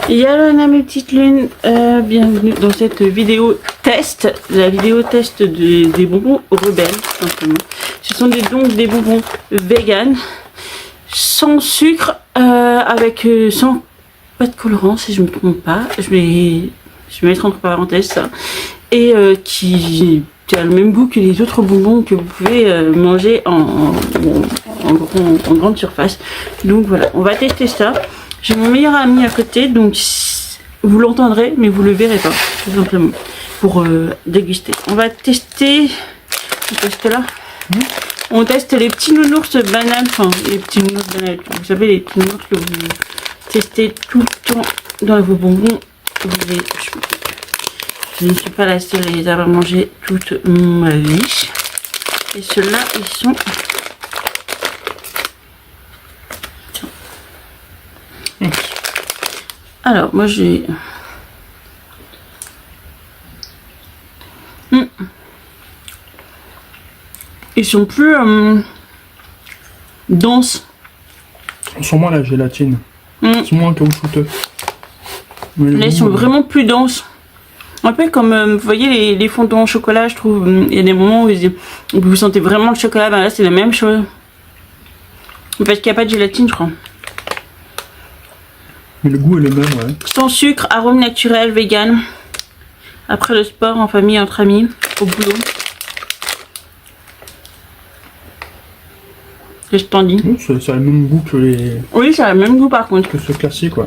Yallo mes petites lunes, bienvenue dans cette vidéo test, la vidéo test des bonbons rebelles, simplement. Ce sont donc des bonbons vegan, sans sucre, sans pas de colorant si je me trompe pas, je vais mettre entre parenthèses ça, et qui a le même goût que les autres bonbons que vous pouvez manger en grande surface. Donc voilà, on va tester ça. J'ai mon meilleur ami à côté, donc vous l'entendrez, mais vous le verrez pas, tout simplement, pour déguster. On va tester, là. On teste les petits nounours bananes, enfin les petits nounours bananes, vous savez, les petits nounours que vous testez tout le temps dans vos bonbons. Je ne suis pas la seule à les avoir mangés toute ma vie. Et ceux-là, ils sont... Alors, moi j'ai... Ils sont plus denses. Ils sont moins la gélatine. Ils sont moins caoutchouteux. Là, ils sont vraiment plus denses. Un peu comme, vous voyez, les fondants au chocolat, je trouve. Il y a des moments où vous sentez vraiment le chocolat. Ben là, c'est la même chose. Parce qu'il n'y a pas de gélatine, je crois. Mais le goût est le même, ouais. Sans sucre, arôme naturel, vegan. Après le sport, en famille, entre amis, au boulot. Qu'est-ce que t'en dis? Ça a le même goût que les... Oui, ça a le même goût par contre. Que ce classique, ouais.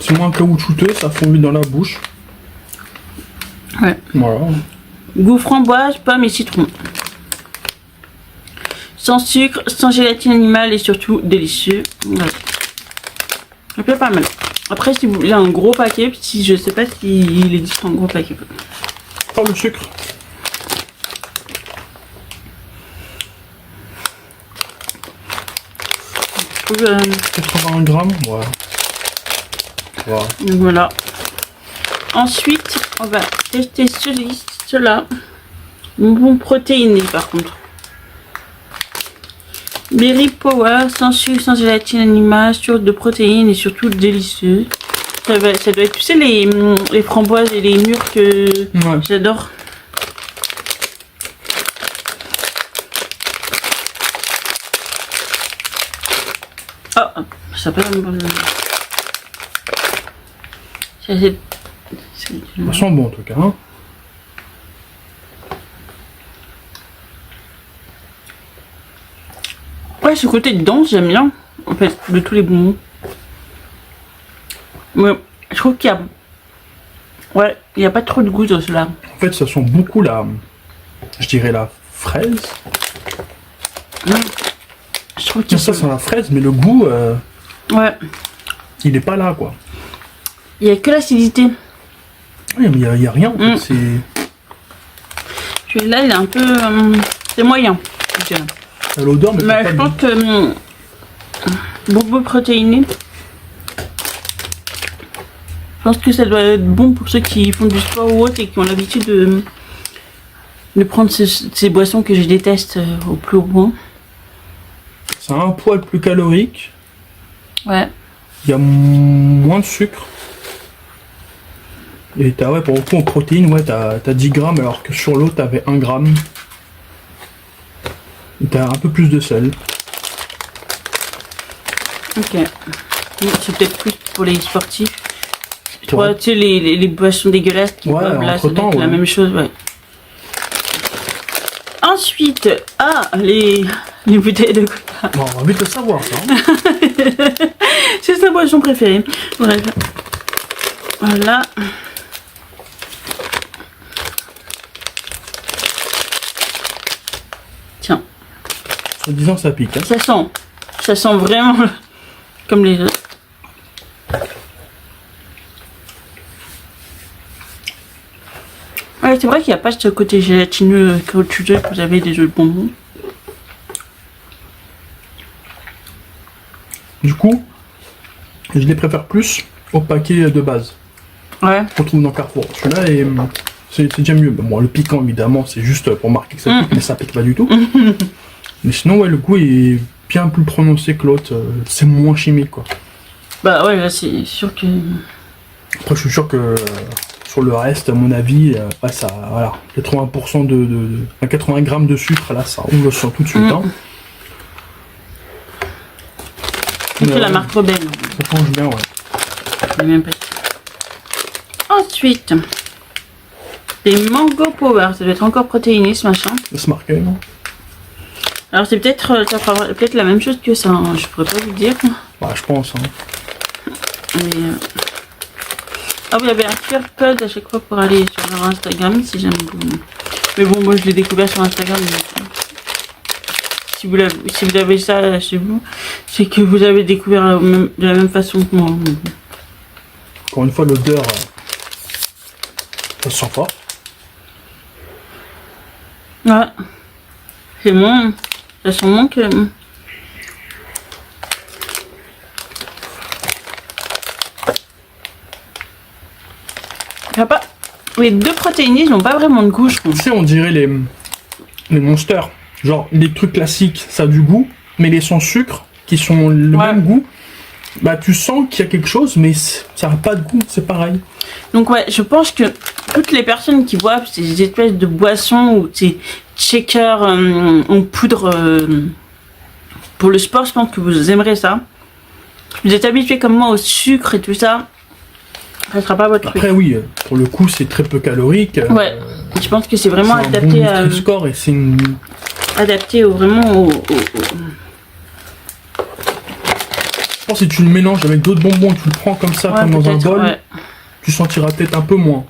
C'est moins caoutchouteux, ça fond vite dans la bouche. Ouais. Voilà. Goût framboise, pomme et citron. Sans sucre, sans gélatine animale et surtout délicieux. Ouais. Ça fait pas mal. Après, si vous voulez un gros paquet, si je sais pas s'il existe un gros paquet. Pas le sucre. Euh, 81 grammes, ouais. Voilà. Donc voilà. Ensuite, on va tester ceux-là. Bonbons protéinés par contre. Berry Power, sans sucre, sans gélatine animale, source de protéines et surtout délicieux. Ça doit être, tu sais, les framboises et les mûres que ouais. J'adore. Oh, ça peut être bon. Ça sent bon en tout cas. Hein. Ouais, ce côté dense, j'aime bien. En fait, de tous les bonbons. Mais je trouve qu'il y a... Ouais, il n'y a pas trop de goût dans cela. En fait, ça sent beaucoup je dirais la fraise. Je trouve que ça sent la fraise, mais le goût... Ouais. Il est pas là, quoi. Il n'y a que l'acidité. Oui, mais il n'y a rien, en fait. C'est... Celui-là, il est un peu... c'est moyen. L'odeur, mais je pense que... bonbons protéinés. Je pense que ça doit être bon pour ceux qui font du sport ou autre et qui ont l'habitude de prendre ces boissons que je déteste au plus haut point. C'est un poil plus calorique. Ouais. Il y a moins de sucre. Et t'as, ouais, pour le coup, en protéines, ouais, t'as 10 grammes, alors que sur l'autre, t'avais 1 gramme. Et t'as un peu plus de sel. Ok. C'est peut-être plus pour les sportifs. Toi, tu sais, les boissons dégueulasses qui boivent là, ça doit être la même chose, ouais. Ensuite, les bouteilles de coca. Bon, on va vite le savoir, ça. Hein. C'est sa boisson préférée. Bref. Voilà. Tiens. En disant ça pique. Hein. Ça sent vraiment comme les autres. Ouais, c'est vrai qu'il n'y a pas ce côté gélatineux caoutchouteux que vous avez des autres bonbons. Du coup, je les préfère plus au paquet de base. Ouais. Qu'on trouve dans Carrefour. Celui-là, c'est déjà mieux. Bon, le piquant, évidemment, c'est juste pour marquer que ça pique, mais ça pique pas du tout. Mais sinon, ouais, le goût est bien plus prononcé que l'autre. C'est moins chimique, quoi. Bah ouais, là c'est sûr que... Après, je suis sûr que sur le reste, à mon avis, ça, voilà, 80% de 80 grammes de sucre, là, ça, on le sent tout de suite. Hein. C'est la marque Rebelle. Ça change bien, ouais. Je l'ai même pas dit. Ensuite, des Mango Power. Ça doit être encore protéiné ce machin. Ça se marquait, non? Alors c'est peut-être peut-être la même chose que ça. Hein. Je pourrais pas vous dire. Bah, je pense. Hein. Mais, ah, vous avez un QR code à chaque fois pour aller sur leur Instagram si jamais vous... Mais bon, moi je l'ai découvert sur Instagram. Mais... Si vous avez ça chez vous, c'est que vous avez découvert de la même façon que moi. Encore une fois, l'odeur, ça se sent fort. Ouais. C'est bon. Ça sent moins que... Il y a pas... Les deux protéinés, ils n'ont pas vraiment de goût, je trouve. Tu sais, on dirait les Monsters. Genre, les trucs classiques, ça a du goût, mais les sans sucre, qui sont le même goût, bah tu sens qu'il y a quelque chose, mais ça n'a pas de goût, c'est pareil. Donc ouais, je pense que toutes les personnes qui boivent ces espèces de boissons ou ces shakers en poudre pour le sport, je pense que vous aimerez ça. Vous êtes habitués comme moi au sucre et tout ça, ça sera pas votre truc. Après oui, pour le coup c'est très peu calorique. Ouais, je pense que c'est vraiment adapté à... Nutri-Score et c'est une... adapté vraiment Je pense que si tu le mélanges avec d'autres bonbons, tu le prends comme ça, comme dans un bol, tu sentiras peut-être un peu moins.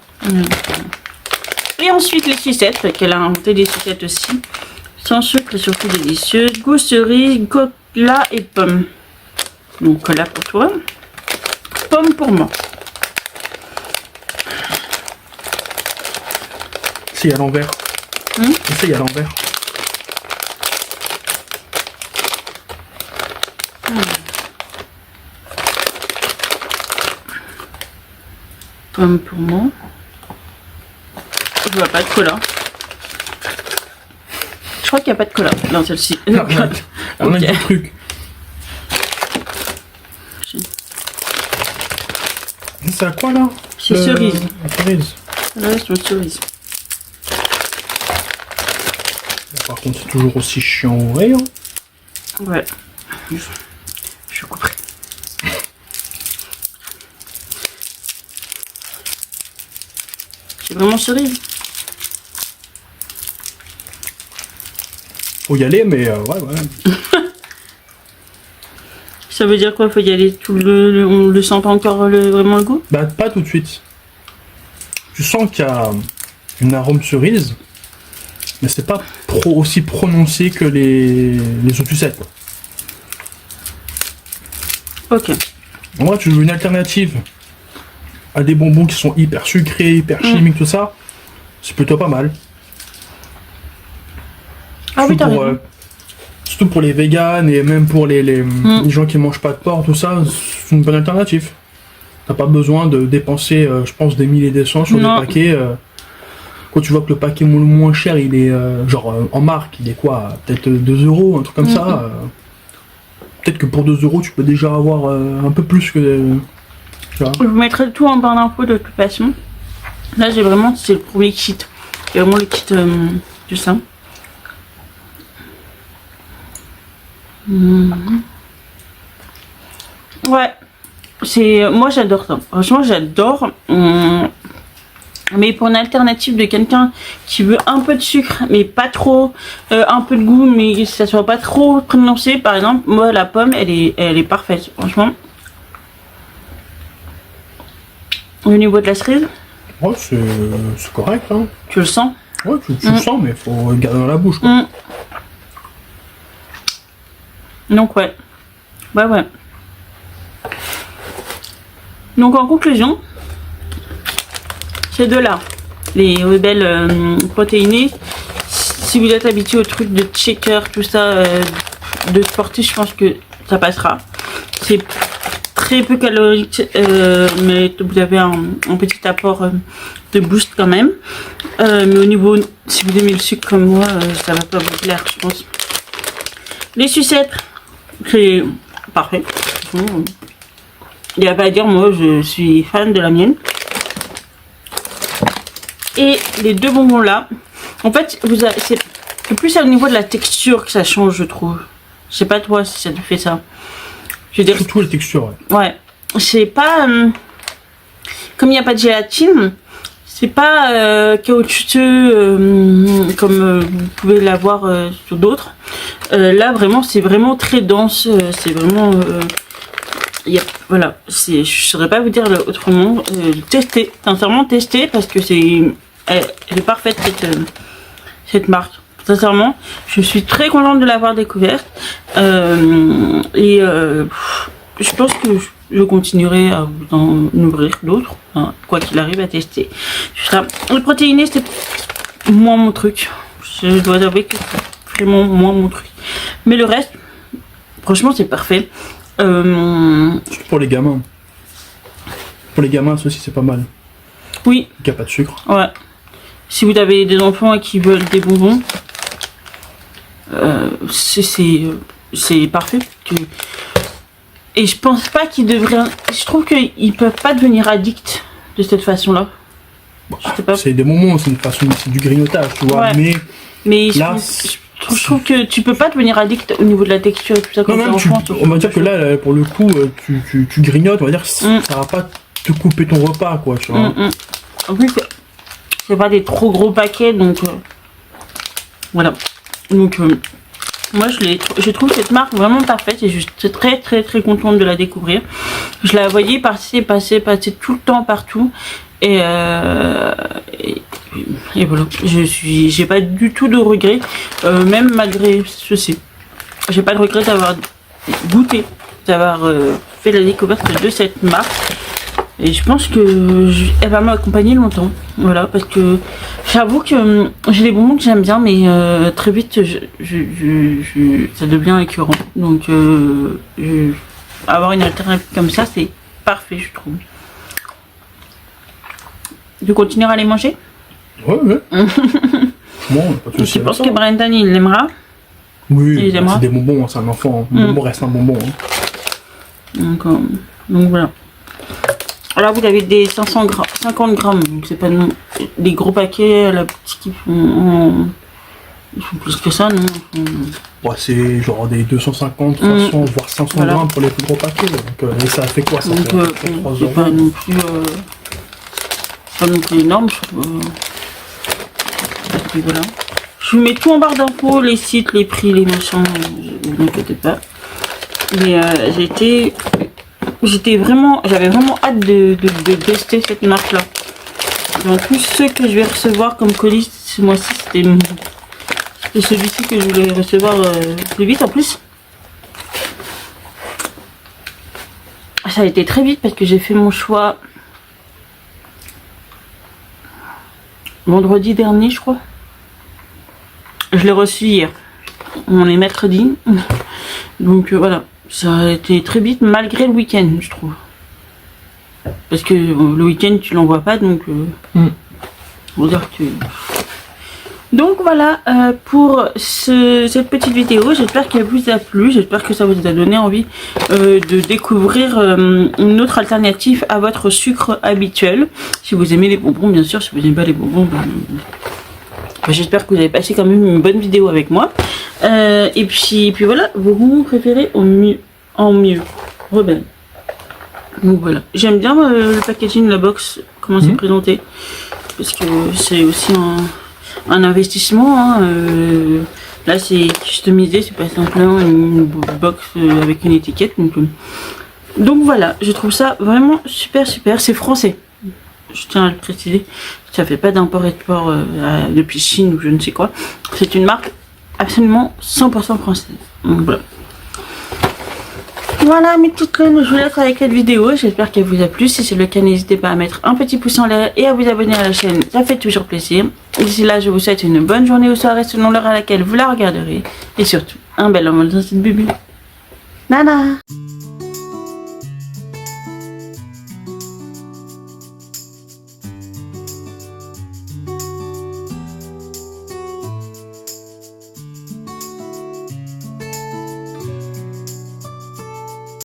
Et ensuite les sucettes, qu'elle a inventé des sucettes aussi. Sans sucre et surtout délicieuses. Goût cerise, cola et pomme. Donc cola pour toi. Pomme pour moi. C'est à l'envers. Essaye à l'envers. Pomme pour moi. Je vois pas de cola. Je crois qu'il n'y a pas de cola dans celle-ci. On a des trucs. C'est à quoi là? C'est cerise. Cerise. Là, c'est une cerise. Par contre, c'est toujours aussi chiant à ouvrir. Ouais. Je couperai. C'est vraiment cerise. Faut y aller, mais ouais. Ça veut dire quoi? Faut y aller tout on le sent pas encore vraiment le goût? Bah pas tout de suite. Tu sens qu'il y a une arôme cerise, mais c'est pas aussi prononcé que les autres sucettes. Ok. En vrai, tu veux une alternative à des bonbons qui sont hyper sucrés, hyper chimiques, tout ça, c'est plutôt pas mal. Ah oui, t'as raison. Surtout pour les véganes et même pour les gens qui mangent pas de porc, tout ça, c'est une bonne alternative. T'as pas besoin de dépenser, je pense, des milliers et des cents sur des paquets. Quand tu vois que le paquet le moins cher, il est genre en marque, il est quoi? Peut-être 2 €, un truc comme ça. Peut-être que pour 2 €, tu peux déjà avoir un peu plus que... Je vous mettrai tout en barre d'infos de toute façon. Là, j'ai vraiment, c'est le premier kit. C'est vraiment le kit de ça. Ouais, moi j'adore ça. Franchement, j'adore. Mais pour une alternative de quelqu'un qui veut un peu de sucre, mais pas trop, un peu de goût, mais que ça soit pas trop prononcé, par exemple, moi la pomme, elle est parfaite, franchement. Au niveau de la cerise, ouais, c'est correct, hein. Tu le sens? Ouais, tu le sens, mais faut le garder dans la bouche, quoi. Donc ouais. Ouais. Donc en conclusion, ces deux-là, les rebelles protéinés, si vous êtes habitué au truc de shaker, tout ça, de sportif, je pense que ça passera. C'est très peu calorique, mais vous avez un petit apport de boost quand même. Mais au niveau, si vous aimez le sucre comme moi, ça va pas vous plaire, je pense. Les sucettes, c'est parfait. Il n'y a pas à dire, moi je suis fan de la mienne. Et les deux bonbons là, en fait, c'est plus au niveau de la texture que ça change, je trouve. Je sais pas toi si ça te fait ça. Je veux dire, surtout les textures. Ouais. C'est pas... comme il n'y a pas de gélatine, c'est pas caoutchouteux comme vous pouvez l'avoir sur d'autres. Là, vraiment, c'est vraiment très dense. C'est vraiment... voilà. Je saurais pas vous dire autrement. Tester. Sincèrement, tester parce que elle est parfaite cette marque. Sincèrement, je suis très contente de l'avoir découverte. Je pense que je continuerai à vous en ouvrir d'autres, hein, quoi qu'il arrive à tester. Le protéiné, c'est moins mon truc. Je dois avouer que c'est vraiment moins mon truc. Mais le reste, franchement, c'est parfait. Surtout pour les gamins. Pour les gamins, ceci c'est pas mal. Oui. Il n'y a pas de sucre. Ouais. Si vous avez des enfants et qui veulent des bonbons, c'est parfait. Et je pense pas qu'ils devraient... Je trouve qu'ils peuvent pas devenir addicts de cette façon-là. C'est des bonbons, c'est une façon, c'est du grignotage, tu vois. Ouais. Mais là, je trouve que tu peux pas devenir addict au niveau de la texture et tout ça. Non, on va dire que là, pour le coup, tu grignotes, on va dire, ça va pas te couper ton repas, quoi, tu vois. En plus, c'est pas des trop gros paquets, donc voilà. Donc moi je trouve cette marque vraiment parfaite et je suis très très très contente de la découvrir. Je la voyais passer tout le temps partout et voilà. J'ai pas du tout de regret, même malgré ceci. J'ai pas de regret d'avoir goûté, d'avoir fait la découverte de cette marque. Et je pense que elle va m'accompagner longtemps. Voilà, parce que j'avoue que j'ai des bonbons que j'aime bien, mais très vite ça devient écœurant. Donc avoir une alternative comme ça, c'est parfait, je trouve. Tu continueras à les manger? Ouais. Bon, pas de soucis. Je pense que Brendan il l'aimera. Oui, c'est des bonbons, c'est un enfant. Un bonbon reste un bonbon. Hein. Donc voilà. Là vous avez des 50 grammes, donc c'est pas des gros paquets, la petite qui font plus que ça, non? Ouais, c'est genre des 250, 300, voire 500 grammes pour les plus gros paquets. Donc et ça fait quoi? Ça fait 3 c'est pas non plus énorme. Et voilà. Je vous mets tout en barre d'infos, les sites, les prix, les machins, ne vous inquiétez pas. Mais j'avais vraiment hâte de tester cette marque là. En plus ceux que je vais recevoir comme colis ce mois-ci, c'était celui-ci que je voulais recevoir plus vite. En plus ça a été très vite parce que j'ai fait mon choix vendredi dernier, je crois. Je l'ai reçu hier. On est mercredi. Donc voilà. Ça a été très vite malgré le week-end, je trouve. Parce que le week-end tu l'envoies pas, donc on va dire que donc voilà pour cette petite vidéo. J'espère qu'elle vous a plu, j'espère que ça vous a donné envie de découvrir une autre alternative à votre sucre habituel. Si vous aimez les bonbons, bien sûr. Si vous n'aimez pas les bonbons, j'espère que vous avez passé quand même une bonne vidéo avec moi. Et puis voilà, vos bonbons préférés en mieux. Rebelle. Donc voilà. J'aime bien le packaging, la box, comment c'est présenté. Parce que c'est aussi un investissement. Hein, là c'est customisé, c'est pas simplement une box avec une étiquette. Donc voilà, je trouve ça vraiment super. C'est français. Je tiens à le préciser. Ça fait pas d'import-export depuis Chine ou je ne sais quoi. C'est une marque absolument 100% française. Donc voilà. Voilà mes petites clones, je vous laisse avec cette vidéo. J'espère qu'elle vous a plu. Si c'est le cas, n'hésitez pas à mettre un petit pouce en l'air et à vous abonner à la chaîne. Ça fait toujours plaisir. D'ici là, je vous souhaite une bonne journée ou soirée selon l'heure à laquelle vous la regarderez. Et surtout, un bel envol dans cette bulle. Nana!